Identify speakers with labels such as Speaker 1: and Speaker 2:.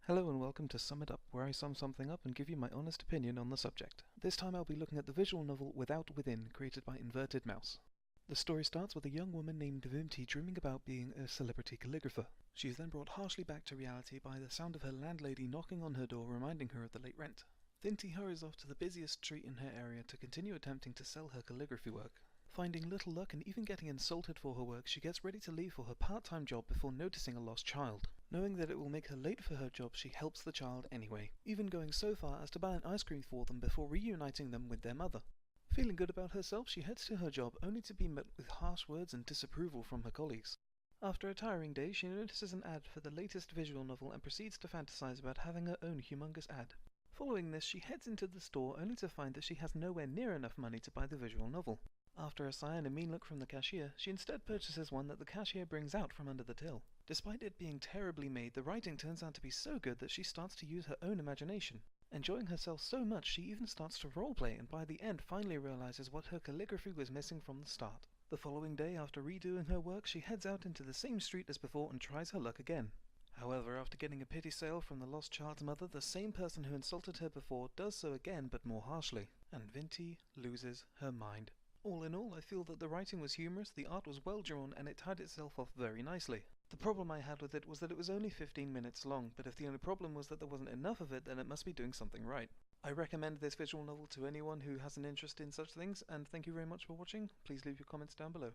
Speaker 1: Hello and welcome to Sum It Up, where I sum something up and give you my honest opinion on the subject. This time I'll be looking at the visual novel Without Within, created by Inverted Mouse. The story starts with a young woman named Vimti dreaming about being a celebrity calligrapher. She is then brought harshly back to reality by the sound of her landlady knocking on her door reminding her of the late rent. Vimti hurries off to the busiest street in her area to continue attempting to sell her calligraphy work. Finding little luck and even getting insulted for her work, she gets ready to leave for her part-time job before noticing a lost child. Knowing that it will make her late for her job, she helps the child anyway, even going so far as to buy an ice cream for them before reuniting them with their mother. Feeling good about herself, she heads to her job only to be met with harsh words and disapproval from her colleagues. After a tiring day, she notices an ad for the latest visual novel and proceeds to fantasize about having her own humongous ad. Following this, she heads into the store only to find that she has nowhere near enough money to buy the visual novel. After a sigh and a mean look from the cashier, she instead purchases one that the cashier brings out from under the till. Despite it being terribly made, the writing turns out to be so good that she starts to use her own imagination. Enjoying herself so much, she even starts to roleplay and by the end finally realizes what her calligraphy was missing from the start. The following day, after redoing her work, she heads out into the same street as before and tries her luck again. However, after getting a pity sale from the lost child's mother, the same person who insulted her before does so again but more harshly, and Vimti loses her mind. All in all, I feel that the writing was humorous, the art was well drawn, and it tied itself off very nicely. The problem I had with it was that it was only 15 minutes long, but if the only problem was that there wasn't enough of it, then it must be doing something right. I recommend this visual novel to anyone who has an interest in such things, and thank you very much for watching. Please leave your comments down below.